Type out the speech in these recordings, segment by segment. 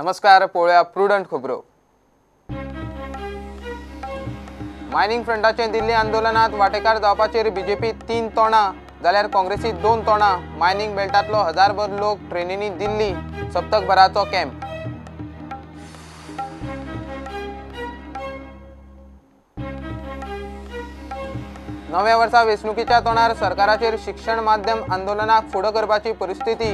नमस्कार, पळोवया प्रुडंट खबरो। मायनिंग फ्रंटाचे दिल्ली आंदोलनात वांटेकार जावपाचेर बीजेपी 3 तोंडां जाल्यार काँग्रेसी 2 तोंडां। मायनिंग बेल्टांतलो हजारभर लोक ट्रेनींनी दिल्ली, सप्तकभराचो कॅम्प। नव्या वर्सा वेंचणुकीच्या तोंडार सरकाराचेर शिक्षण माध्यम आंदोलनाक फुडो करपाची परिस्थिती।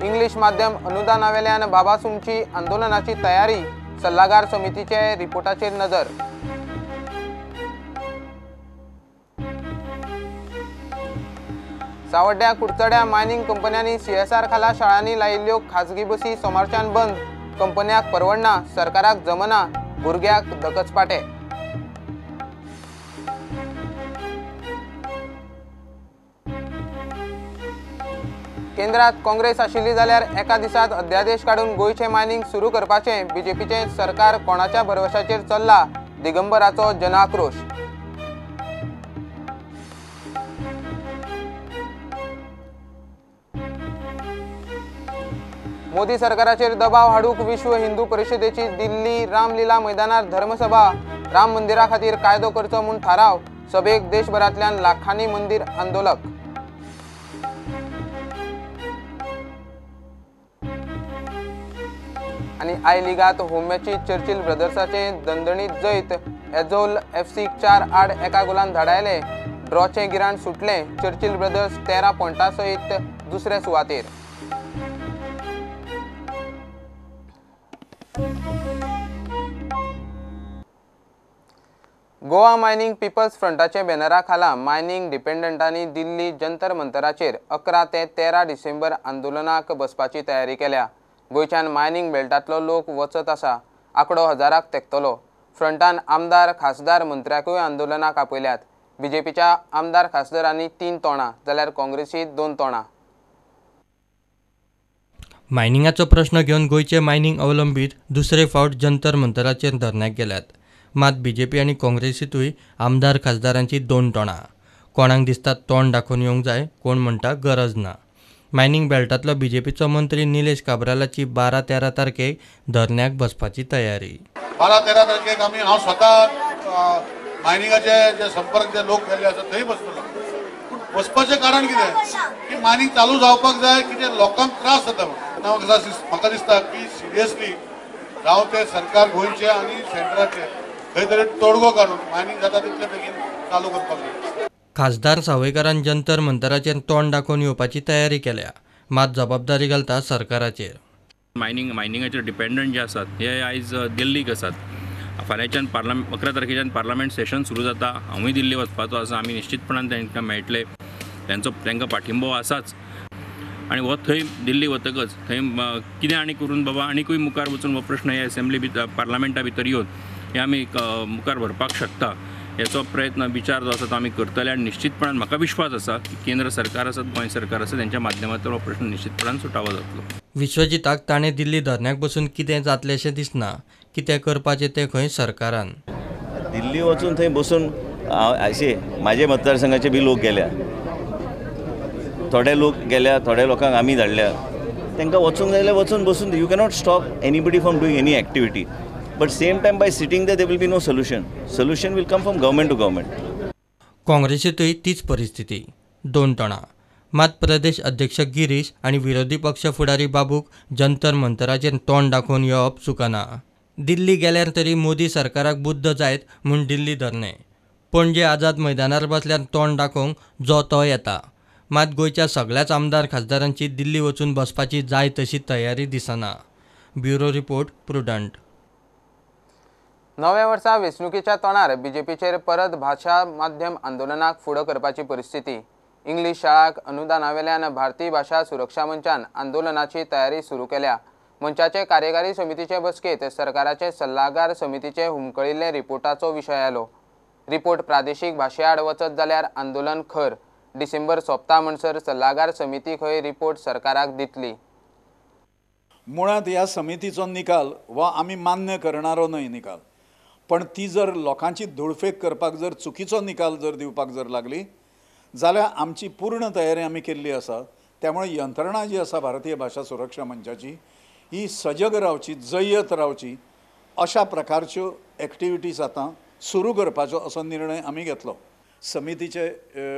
इंग्लीश माध्यम अनुदानावेल्यान बाबासुमची आंदोलनाची तयारी। सल्लागार समितीचे रिपोर्टाचेर नजर। सावड्ड्या कुडचड्या मायनिंग कंपन्यांनी CSR खाला शाळांनी लायिल्ल्यो खाजगी बसी सोमारच्यान बंद। कंपन्याक परवडना, सरकाराक जमना, भुरग्याक दकचपाटे। केंद्रात काँग्रेस आशिल्ली जाल्यार एका दिसात अध्यादेश काढून गोयचे मायनिंग सुरू करपाचे बीजेपीचे सरकार कोणाच्या भरवशाचेर चल्ला, दिगंबराचो जनआक्रोश। मोदी सरकाराचेर दबाव हाडूंक विश्व हिंदू परिशदेची दिल्ली रामलीला मैदानार धर्मसभा। राम मंदिरा खातीर कायदो करचो म्हूण थाराव। सभेक देशभरांतल्यान लाखांनी मंदिर आंदोलक। आणि आय लीगात होम मॅचीत चर्चिल ब्रदर्साचे दणदणीत जैत। एझोल FCक 4-8 एका गोलान धाडायले। ड्रॉचे गिराण सुटले। चर्चिल ब्रदर्स 13 पॉइंटां सयत दुसऱ्या सुवातेर। गोवा मायनिंग पीपल्स फ्रंटाचे बॅनरा खाला मायनिंग डिपेंडंटांनी दिल्ली जंतर मंतराचेर 11 ते 13 डिसेंबर आंदोलनाक बसपाची तयारी केल्या। गोयच्यान मायनिंग बेल्टांतलो लोक वचत आसा। आंकडो हजाराक तेंकतलो। फ्रंटान आमदार खासदार मंत्र्याकूय आंदोलनाक आपयल्यात। बीजेपीच्या आमदार खासदारांनी 3 तोंडां जाल्यार काँग्रेसी 2 तोंडां। मायनिंगाचो प्रश्न घेवन गोयचे मायनिंग अवलंबीत दुसरे फावट जंतर मंतराचेर धरण्याक गेल्यात। मात बीजेपी आनी काँग्रेसीतूय आमदार खासदारांची 2 तोंडां। कोणाक दिसता तोंड दाखोवन येवंक जाय, कोण म्हणटा गरज ना। मायनिंग बेल्टांतलो बीजेपीचो मंत्री निलेश काब्रालाची 12-13 तारखेक धरण्याक बसपाची तयारी। 12-13 तारखेक हांव स्वता मायनिंगाचे जे संपर्क जे लोक केल्ले आसा थंय बसतलो। पूण बसपाचें कारण कितें की मायनिंग चालू जावपाक जाय, कितें लोकांक त्रास जाता। म्हाका दिसता की सिरियसली जावं ते सरकार गोंयचे आनी सेंट्रलाचे खंय तरी तोडगो काडून मायनिंग जाता तितले बेगीन चालू करपाक जाय। खासदार सावयकारान जंतर मंतराचेर तोंड दाखोवन येवपाची तयारी केल्या, मात जबाबदारी घालता सरकाराचेर। मायनिंगाचेर डिपेंडंट जे आसात हे आयज दिल्लीक आसात। फाल्यांच्यान 11 तारखेच्यान पार्लमेंट सेशन सुरू जाता। हांवूय दिल्ली वचपाचो आसा। आमी निश्चितपणान तांकां मेळटले, तांकां पाठिंबो आसाच। आनी हो थंय दिल्ली वतकच थंय कितें आनी करून बाबा आनीकूय मुखार वचून हो प्रश्न हे असेंब्ली पार्लमेंटा भितर येवन हे आमी मुखार व्हरपाक शकता हेचो प्रयत्न विचार जो आसा तो आमी करतले। आनी निश्चितपणान म्हाका विश्वास आसा की केंद्र सरकार आसा, गोंय सरकार आसा, तांच्या माध्यमांतल्यान हो प्रश्न निश्चितपणान सुटावो जातलो। विश्वजिताक ताणें दिल्ली धरण्याक बसून कितें जातलें अशें दिसना। कितें करपाचें तें खंय सरकारान। दिल्ली वचून थंय बसून म्हाजे मतदारसंघाचे बी लोक गेल्या, थोडे लोक गेल्या, थोड्या लोकांक आमी धाडल्या। तांकां वचूंक जाय जाल्यार वचून बसून you cannot stop anybody from doing any activity, but same time by sitting there will be no solution will come from government to government. काँग्रेसीतूय तीच परिस्थिती, 2 तोंडां। मात प्रदेश अध्यक्ष गिरीश आनी विरोधी पक्ष फुडारी बाबूक जंतर मंतराचेर तोंड दाखोवन येवप चुकना। दिल्ली गेल्यार तरी मोदी सरकाराक बुद्ध जायत म्हूण दिल्ली धरणे। पणजे आझाद मैदानार बसल्यार तोंड दाखोवंक जो तो येता। मात गोंयच्या सगळ्याच आमदार खासदारांची दिल्ली वचून बसपाची जाय तशी तयारी दिसना। Bureau report, prudent. नव्या वर्सा वेंचणुकीच्या तोंडार बीजेपीचेर परत भाशा माध्यम आंदोलनाक फुडो करपाची परिस्थिती। इंग्लीश शाळांक अनुदानावेल्यान भारतीय भाषा सुरक्षा मंचान आंदोलनाची तयारी सुरू केल्या। मंचाचे कार्यकारी समितीचे बसकेत सरकाराचे सल्लागार समितीचे हुमकळिल्ले रिपोर्टाचो विशय आयलो। रिपोर्ट प्रादेशीक भाशेआड वचत जाल्यार आंदोलन खर। डिसेंबर सोंपता म्हणसर सल्लागार समिती खंय रिपोर्ट सरकाराक दितली। मुळात ह्या समितीचो निकाल हो आमी मान्य करणारो न्हय निकाल, पण ती जर लोकांची धुळफेक करपाक जर चुकीचो निकाल जर दिवपाक जर लागली जाल्यार आमची पूर्ण तयारी आमी केल्ली आसा। त्यामुळे यंत्रणा जी आसा भारतीय भाषा सुरक्षा मंचाची ही सजग रावची, जय्यत रावची अशा प्रकारच्यो एक्टिविटीज आतां सुरू करपाचो असो निर्णय आमी घेतलो. समितीचे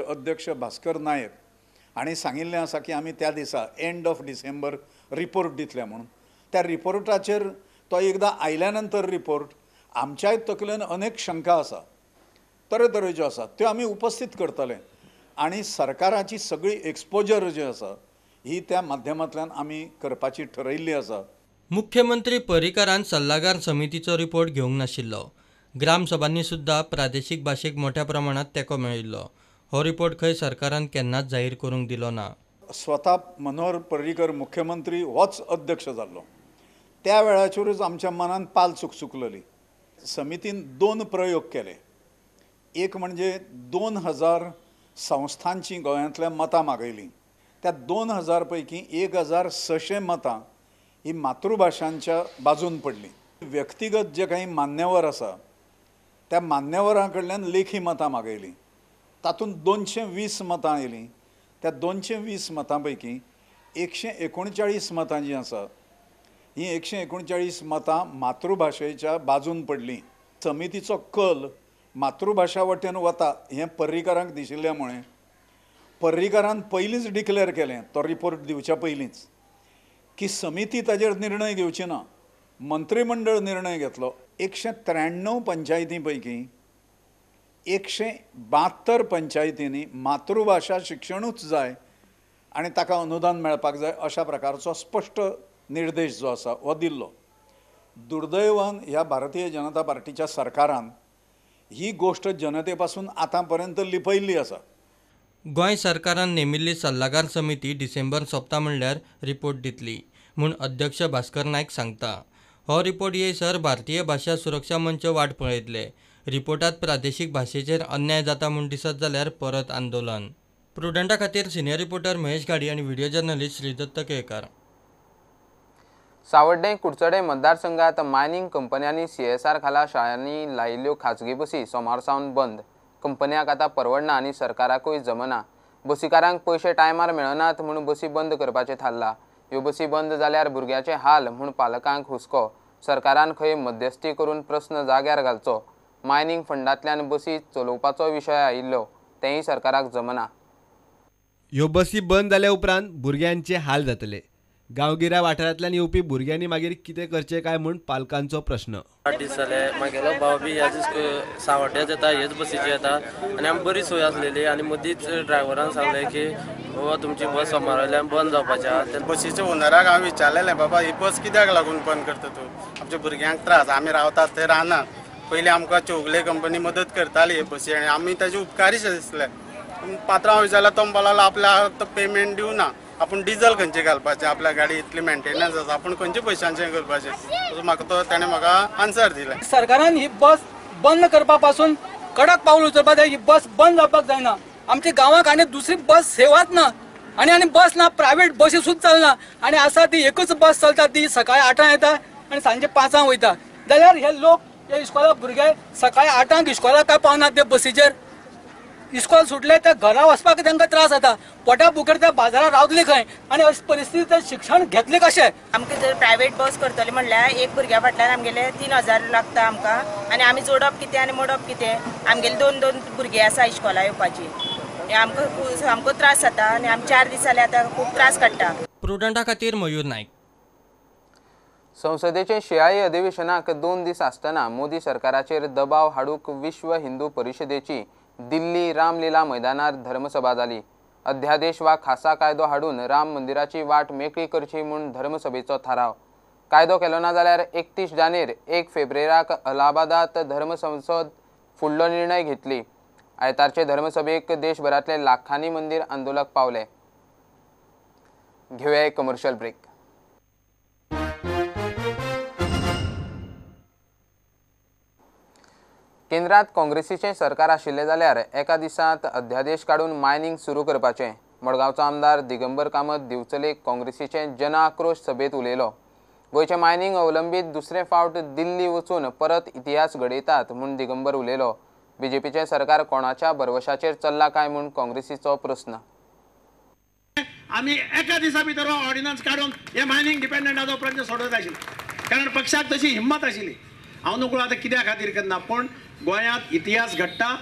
अध्यक्ष भास्कर नायक हांणी सांगिल्लें आसा की आमी त्या दिसा एंड ऑफ डिसेंबर रिपोर्ट दितले म्हणून. त्या रिपोर्टाचेर तो एकदां आयल्या नंतर रिपोर्ट आमच्याय तकलेन अनेक शंका आसा, तरेतरेच्यो आसा, त्यो आमी उपस्थित करतले आनी सरकाराची सगळी एक्सपोजर जी आसा ही त्या माध्यमांतल्यान आमी करपाची ठरयिल्ली आसा. मुख्यमंत्री पर्रीकारान सल्लागार समितीचो रिपोर्ट घेवंक नाशिल्लो. ग्रामसभांनी सुद्धा प्रादेशीक भाशेक मोठ्या प्रमाणात तेंको मेळिल्लो. हो रिपोर्ट खंय सरकारान केन्नाच जाहीर करूंक दिलो ना. स्वता मनोहर पर्रीकर मुख्यमंत्री होच अध्यक्ष जाल्लो. त्या वेळाचेरूच आमच्या मनान पाल चुकचुकलली. समितीन 2 प्रयोग केले. एक म्हणजे 2000 संस्थांची गोंयांतल्या मतां मागयलीं. त्या 2000 पैकी 1600 मतां ही मातृभाशांच्या बाजून पडली. व्यक्तिगत जे काही मान्यवर आसा त्या मान्यवरां कडल्यान लेखी मतां मागयलीं. तातूंत 220 मतां येयलीं. त्या 220 मतां पैकी 139 मतां जीं आसा ही 139 मतां मातृभाशेच्या बाजून पडलीं. समितीचो कल मातृभाशा वटेन वता हें पर्रीकारांक दिशिल्ल्या मुळे पर्रीकारान पयलींच डिक्लेअर केलें, तो रिपोर्ट दिवच्या पयलींच, की समिती ताजेर निर्णय घेवची ना. मंत्रिमंडळ निर्णय घेतलो. 193 पंचायती पैकी 172 पंचायतींनी मातृभाशा शिक्षणूच जाय आनी ताका अनुदान मेळपाक जाय अशा प्रकारचो स्पश्ट निर्देश जो आसा हो दिल्लो. दुर्दैवान ह्या भारतीय जनता पार्टीच्या सरकारान ही गोष्ट जनते पासून आतां पर्यंत लिपयल्ली आसा. गोंय सरकारान नेमिल्ली सल्लागार समिती डिसेंबर सोंपता म्हणल्यार रिपोर्ट दितली म्हूण अध्यक्ष भास्कर नायक सांगता. हो रिपोर्ट येयसर भारतीय भाशा सुरक्षा मंच वाट पळयतले. रिपोर्टात प्रादेशीक भाशेचेर अन्याय जाता म्हूण दिसत जाल्यार परत आंदोलन. प्रुडंटा खातीर सिनियर रिपोर्टर महेश गाडी आनी व्हिडिओ जर्नलिस्ट श्रीदत्त केळकार. सावड्डे कुडचडे मतदारसंघात मायनिंग कंपन्यांनी CSR खाला शाळांनी लायिल्ल्यो खाजगी बसी सोमार सावन बंद. कंपन्यांक आतां परवडना आनी सरकाराकूय जमना. बसीकारांक पयशे टायमार मेळनात म्हूण बसी बंद करपाचें थारला. ह्यो बसी बंद जाल्यार भुरग्याचे हाल म्हूण पालकांक हुस्को. सरकारान खंय मध्यस्थी करून प्रस्न जाग्यार घालचो. मायनिंग फंडांतल्यान बसी चलोवपाचो विशय आयिल्लो तेंय सरकाराक जमना. ह्यो बसी बंद जाल्या उपरांत भुरग्यांचे हाल जातले. गांवगिऱ्या वाठारांतल्यान येवपी भुरग्यांनी मागीर कितें करचें काय म्हूण पालकांचो प्रश्न. 8 दीस जाले म्हागेलो भाव बी ह्याच सावड्ड्याच येता, हेच बसीची येता आनी आमी बरी सोय आसलेली आनी मदींच ड्रायव्हरान सांगलें की बाबा तुमची बस सोमार वयल्यान बंद जावपाची आहा. बसीच्या ओनराक हांव विचारलेलें, बाबा ही बस कित्याक लागून बंद करता तूं? आमच्या भुरग्यांक त्रास, आमी रावतात थंय राहना. पयलीं आमकां चौगले कंपनी मदत करताली हे बसी आनी आमी ताजे उपकारीच दिसले. पात्रांव विचारल्यार तो म्हणपाक लागलो आपल्याक पेमेंट दिवना, आपूण डिझल खंयचे घालपाचें, आपल्या गाडी इतली मेंटेनन्स आसा, आपूण खंयचे पयशांचें करपाचें. सो म्हाका तो ताणें म्हाका आन्सर दिलें. सरकारान ही बस बंद करपा पासून कडक पावल उचलपाक जाय. ही बस बंद जावपाक जायना. आमच्या गांवांत आनी दुसरी बस सेवाच ना आनी बस ना, प्रायवेट बसी सुद्दां चलना आनी आसा ती एकच बस चलता, ती सकाळी 8 येता आनी सांजे 5 वयता. जाल्यार हे लोक हे इस्कॉलाक भुरगे सकाळी 8 इस्कॉलाक काय पावनात ते बसीचेर. इस्कॉल सुटले ते घरा वचपाक तांकां त्रास जाता. पोटा बुकेर ते बाजारात रावतले खंय आनी अशी परिस्थिती ते शिक्षण घेतले कशें? आमकां जर प्रायवेट बस करतले म्हणल्यार एक भुरग्या फाटल्यान आमगेले 3000 लागता आमकां आनी आमी जोडप कितें आनी मोडप कितें? आमगेले 2 भुरगे आसा इस्कॉला येवपाची. आमकां सामको त्रास जाता आनी आमी 4 दीस जाले आतां खूब त्रास काडटा. प्रुडंटा खातीर मयूर नायक. संसदेचे शियाळी अधिवेशनाक 2 दीस आसतना मोदी सरकाराचेर दबाव हाडूंक विश्व हिंदू परिशदेची दिल्ली रामलीला मैदानार धर्मसभा जाली. अध्यादेश वा खासा कायदो हाडून राम मंदिराची वाट मेकळी करची म्हूण धर्मसभेचो थाराव. कायदो केलो ना जाल्यार 31 जानेर 1 फेब्रुवाराक अलाहाबादात धर्मसंसद फुडलो निर्णय घेतली. आयतारचे धर्मसभेक देशभरातले लाखांनी मंदिर आंदोलक पावले. घेऊया एक कमर्शियल ब्रेक. केंद्रात काँग्रेसीचें सरकार आशिल्लें जाल्यार एका दिसांत अध्यादेश काडून मायनिंग सुरू करपाचें. मडगांवचो आमदार दिगंबर कामत दिवचलेक काँग्रेसीचें जन आक्रोश सभेत उलयलो. गोंयचें मायनिंग अवलंबीत दुसरें फावट दिल्ली वचून परत इतिहास घडयतात म्हूण दिगंबर उलयलो. बीजेपीचें सरकार कोणाच्या भरवशाचेर चल्ला काय म्हूण काँग्रेसीचो प्रस्न. आमी एका दिसा भितर हो ऑर्डिनन्स काडून हे मायनिंग डिपेंडंटाचो प्रश्न सोडोवंक आशिल्लो कारण पक्षाक तशी हिम्मत आशिल्ली. हांव नकळो आतां कित्या खातीर करना पूण गोंयांत इतिहास घडटा.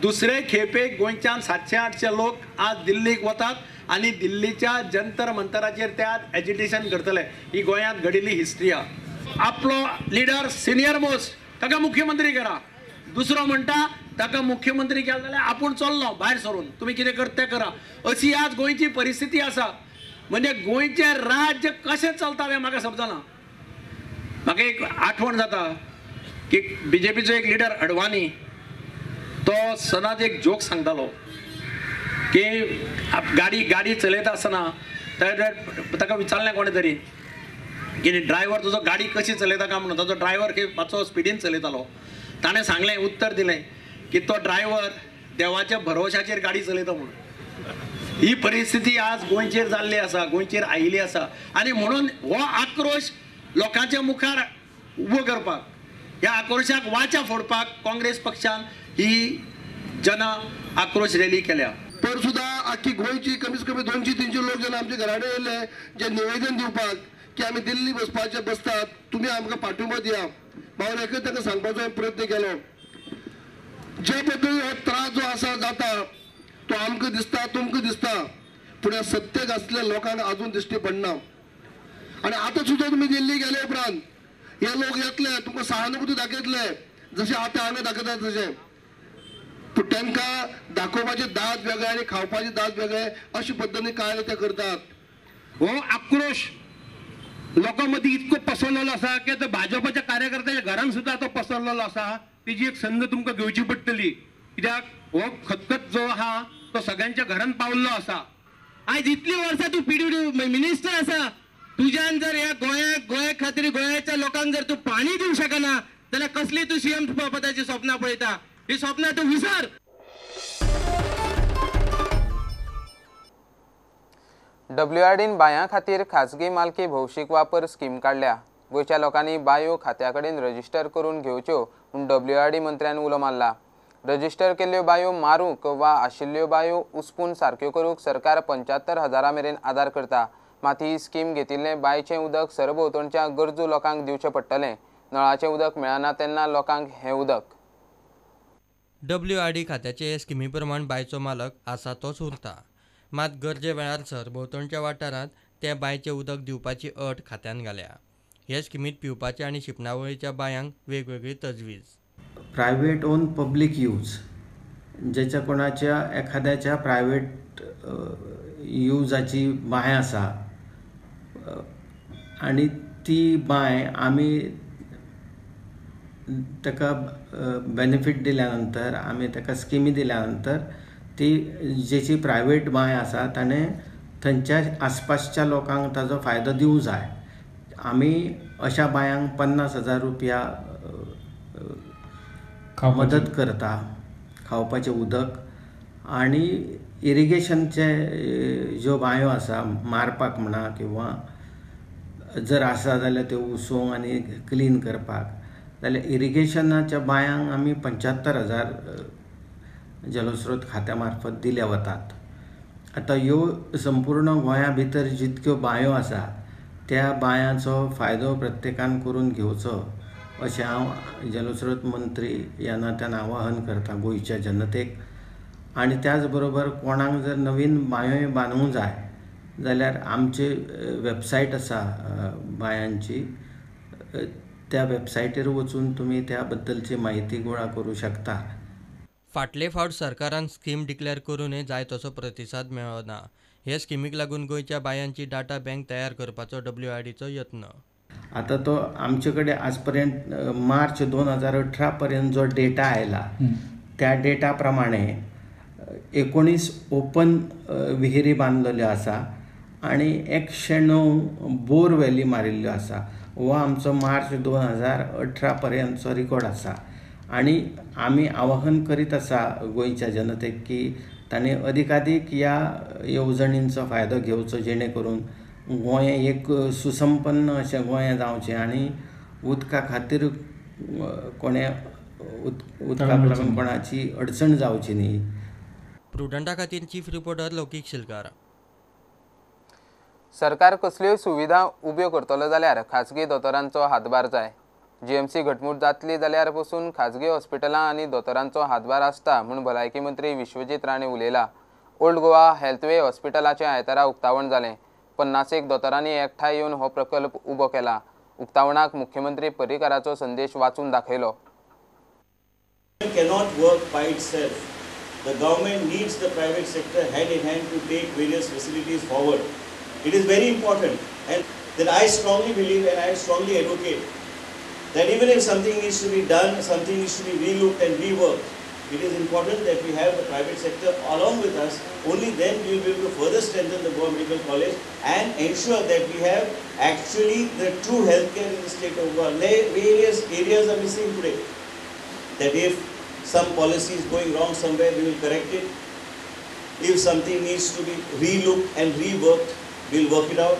दुसरे खेपेक गोंयच्यान 700-800 लोक आज दिल्लीक वतात आनी दिल्लीच्या जंतर मंतराचेर ते आज एजिटेशन करतले. ही गोंयांत घडिल्ली हिस्ट्री आहा. आपलो लिडर सिनियर मोस्ट ताका मुख्यमंत्री करा. दुसरो म्हणटा ताका मुख्यमंत्री केलो जाल्यार आपूण चल्लो भायर सरून तुमी कितें करता तें करा. अशी आज गोंयची परिस्थिती आसा. म्हणजे गोंयचें राज्य कशें चलता हें म्हाका समजना. म्हाका एक आठवण जाता की बीजेपीचो एक लिडर अडवाणी तो सदांच एक जोक सांगतालो की गाडी चलयता आसतना ताका विचारलें कोणे तरी की ड्रायव्हर तुजो गाडी कशी चलयता काय म्हणून. ताजो ड्रायव्हर मातसो स्पिडीन चलयतालो. ताणें सांगलें उत्तर दिलें की तो ड्रायव्हर देवाच्या भरवशाचेर गाडी चलयता म्हणून. ही परिस्थिती आज गोंयचेर जाल्ली आसा, गोंयचेर आयिल्ली आसा आनी म्हणून हो आक्रोश लोकांच्या मुखार उबो करपाक ह्या आक्रोशाक वाचा फोडपाक काँग्रेस पक्षान ही जन आक्रोश रॅली केल्या. पर सुद्धा आख्खी गोंयची कमीत कमी 200-300 लोक जेन्ना आमच्या घरा कडेन येयले जे निवेदन दिवपाक की आमी दिल्ली बसपाचे बसतात तुमी आमकां पाठिंबो दिया. हांवें एकच ताका सांगपाचो प्रयत्न केलो जे पद्दतीन हो त्रास जो आसा जाता तो आमकां दिसता तुमकां दिसता पूण ह्या सत्तेक आसलेल्या लोकांक अजून दिश्टी पडना. आनी आतां सुद्दां तुमी दिल्ली गेले उपरांत हे लोक येतले तुमकां सहानुभूती दाखयतले जशें आतां हांगा दाखयतात तशें. पूण तांकां दाखोवपाचे दात वेगळे आनी खावपाचे दात वेगळे अशे पद्दतीन काय ते करतात. हो आक्रोश लोकां मदीं इतको पसरलेलो आसा की तो भाजपाच्या कार्यकर्त्याच्या घरान सुद्दां तो पसरलेलो आसा. तेजी एक संद तुमकां घेवची पडटली कित्याक हो खतखत जो आहा तो सगळ्यांच्या घरान पावल्लो आसा. आयज इतली वर्सां तूं PWD मिनिस्टर आसा तुज्यान जर ह्या गोंया खातीर गोंयाच्या लोकांक जर तूं पाणी दिवंक शकना जाल्यार कसली तूं CM पदाची स्वप्नां पळयता. ही स्वप्नां तूं विसर. WRDन बायां खातीर खाजगी मालकी भौशीक वापर स्कीम काडल्या. गोंयच्या लोकांनी बायो खात्या कडेन रजिस्टर करून घेवच्यो म्हूण WRD मंत्र्यान उलो मारला. रजिस्टर केल्ल्यो बायो मारूंक वा आशिल्ल्यो बायो उस्पून सारक्यो करूंक सरकार 75,000 मेरेन आदार करता. मात ही स्कीम घेतिल्लें बांयचें उदक सरभोंवतणच्या गरजू लोकांक दिवचें पडटलें. नळाचें उदक मेळना तेन्ना लोकांक हें उदक. WRD खात्याचे हे स्किमी प्रमाण बांयचो मालक आसा तोच उरता. मात गरजे वेळार सरभोंवतणच्या वाठारांत त्या बांयचें उदक दिवपाची अट खात्यान घाल्या. हे स्किमीत पिवपाच्या आनी शिंपणावळीच्या बांयांक वेगवेगळी तजवीज. प्रायवेट ओन पब्लीक यूज जेच्या कोणाच्या एखाद्याच्या प्रायवेट युजाची बांय आसा आनी ती बांय आमी ताका बेनिफीट दिल्या नंतर आमी ताका स्किमी दिल्या नंतर ती जेची प्रायवेट बांय आसा ताणें थंयच्या आसपासच्या लोकांक ताजो फायदो दिवंक जाय. आमी अशा बायांक 50,000 रुपया मदत करता खावपाचें उदक आनी इरिगेशनचे ज्यो बांयो आसा मारपाक म्हणा किंवा जर आसा जाल्यार त्यो उसोवंक आनी क्लीन करपाक जाल्यार इरिगेशनाच्या बांयांक आमी 75,000 जलस्रोत खात्या मार्फत दिले वतात. आतां ह्यो संपूर्ण गोंया भितर जितक्यो बांयो आसा त्या बांयाचो फायदो प्रत्येकान करून घेवचो अशें हांव जलस्रोत मंत्री ह्या नात्यान आवाहन करता गोंयच्या जनतेक. आनी त्याच बरोबर कोणाक जर नवीन बांयोय बांदूंक जाय जाल्यार आमची वेबसायट आसा बांयांची त्या वेबसायटीर वचून तुमी त्या बद्दलची म्हायती गोळा करूं शकता. फाटले फावट सरकारान स्कीम डिक्लेअर करूनय जाय तसो प्रतिसाद मेळ्ळो ना. हे स्किमीक लागून गोंयच्या बायांची डाटा बँक तयार करपाचो WRDचो यत्न. आता तो आमचे कडेन आज पर्यंत मार्च 2018 पर्यंत जो डेटा आयला त्या डेटा प्रमाणे 19 ओपन विहिरी बांदलेल्यो आसा आनी 109 बोर व्हॅली मारिल्ल्यो आसा. हो आमचो मार्च 2018 पर्यंतचो रिकॉर्ड आसा. आनी आमी आवाहन करीत आसा गोंयच्या जनतेक की तांणी अधिकाधिक ह्या येवजणींचो फायदो घेवचो जेणे करून गोंय एक सुसंपन्न अशें गोंय जावचें आनी उदका खातीर उदकाक लागून कोणाची अडचण जावची न्ही. प्रुडंटा खातीर चीफ रिपोर्टर लौकीक शिलकार. सरकार कसल्योय सुविधा उब्यो करतलो जाल्यार खाजगी दोतोरांचो हातभार जाय. जीएमसी घटमूट जातली जाल्यार पसून खाजगी हॉस्पिटलां आनी दोतोरांचो हातभार आसता म्हूण भलायकी मंत्री विश्वजीत राणे उलयला. ओल्ड गोवा हेल्थवे हॉस्पिटलाचें आयतारा उक्तावण जालें. 50 दोतोरांनी एकठांय येवन हो प्रकल्प उबो केला. उक्तावणाक मुख्यमंत्री पर्रीकाराचो संदेश वाचून दाखयलो. Cannot work by itself. The government needs the private sector hand in hand to take various facilities forward. It is very important, and then I strongly believe and I strongly advocate that even if something needs to be done, something needs to be relooked and reworked, it is important that we have the private sector along with us. Only then we will be able to further strengthen the Goa Medical College and ensure that we have actually the true healthcare in the state of Goa. Various areas are missing today. That if some policy is going wrong somewhere, we will correct it. If something needs to be relooked and reworked, we will work it out.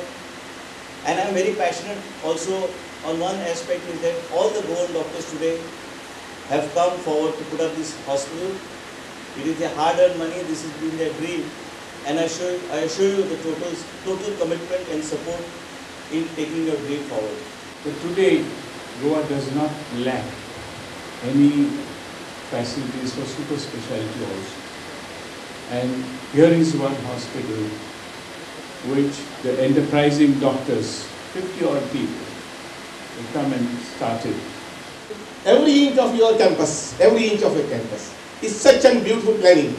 And I am very passionate also on one aspect is that all the Goan doctors today have come forward to put up this hospital. It is their hard-earned money. This has been their dream, and I assure you the total commitment and support in taking your dream forward. So today, Goa does not lack any facilities for super specialty also. And here is one hospital which the enterprising doctors, 50 odd people, will come and start it. Every inch of your campus is such a beautiful planning,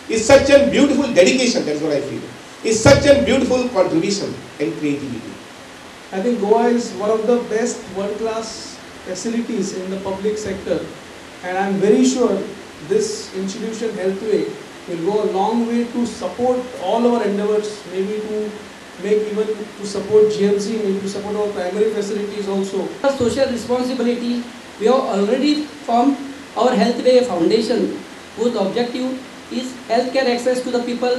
is such a beautiful dedication, that's what I feel, is such a beautiful contribution and creativity. I think Goa is one of the best world-class facilities in the public sector, and I am very sure this institution Healthway will go a long way to support all our endeavors, maybe to make even to support GMC, maybe to support our primary facilities also. Social responsibility, we have already formed our Healthway Foundation, whose objective is healthcare access to the people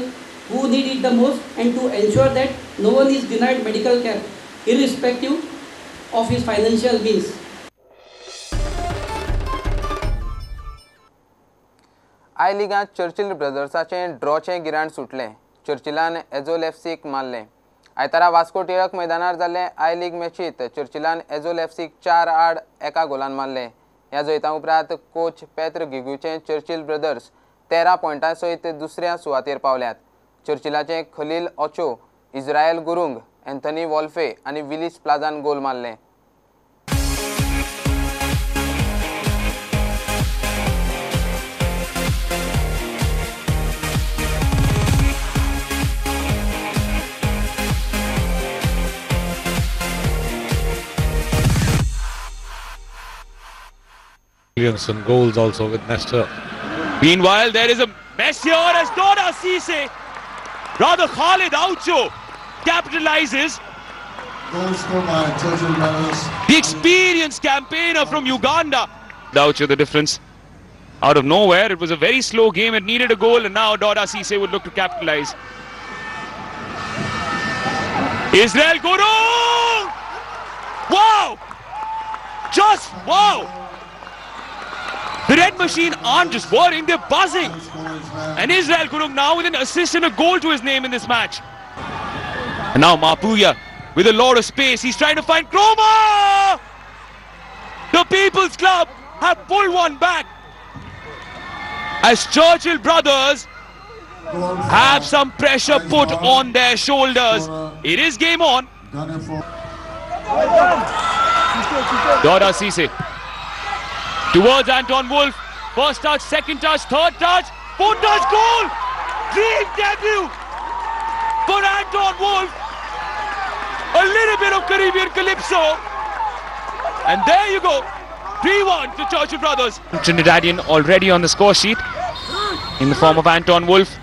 who need it the most and to ensure that no one is denied medical care, irrespective of his financial means. I लिगांत Churchill ब्रदर्साचें ड्रॉचें गिराण सुटलें. चर्चिलान एजोल एफसीक मारलें. आयतारा वास्को टिळक मैदानार जाल्ले आय लीग मॅचीत चर्चिलान एजोल एफसीक 4-1 गोलान मारलें. ह्या जैता उपरांत कोच पेत्र गिगूचें चर्चिल ब्रदर्स 13 पॉयंटां सयत दुसऱ्या सुवातेर पावल्यात. चर्चिलाचें Khalid Aucho, Israel Gurung, Anthony Wolfe आनी विलिस प्लाझान गोल मारले. Some goals also with Nestor. Meanwhile, there is a mess here as Doda Cisse, rather Khalid Aucho, capitalizes. Goal scored by Churchill Brothers. The experienced campaigner from Uganda. Aucho, the difference out of nowhere. It was a very slow game. It needed a goal, and now Doda Cisse would look to capitalize. Israel Gurung! Wow! Just wow! The Red Machine aren't just worrying, they're buzzing. And Israel Gurung now with an assist and a goal to his name in this match. And now Mapuya with a lot of space. He's trying to find Kroma! The People's Club have pulled one back. As Churchill Brothers have some pressure put on their shoulders. It is game on. Doda Cisse towards Anton Wolf. First touch, second touch, third touch, fourth touch, goal! Dream debut for Anton Wolf. A little bit of Caribbean calypso. And there you go. 3-1 to Churchill Brothers. Trinidadian already on the score sheet in the form of Anton Wolf.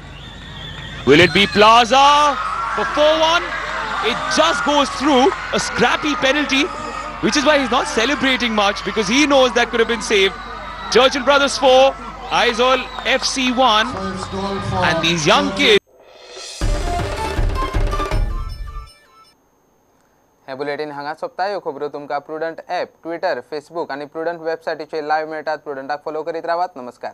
Will it be Plaza for 4-1? It just goes through a scrappy penalty, which is why he's not celebrating much, because he knows that could have been saved. Churchill Brothers 4, Aizawl FC 1, and these young kids. हे bulletin हांगा सोंपता. ह्यो खबरो तुमकां prudent app, Twitter, Facebook आनी prudent वेबसायटीचेर live मेळटात. प्रुडंटाक follow करीत रावात. नमस्कार.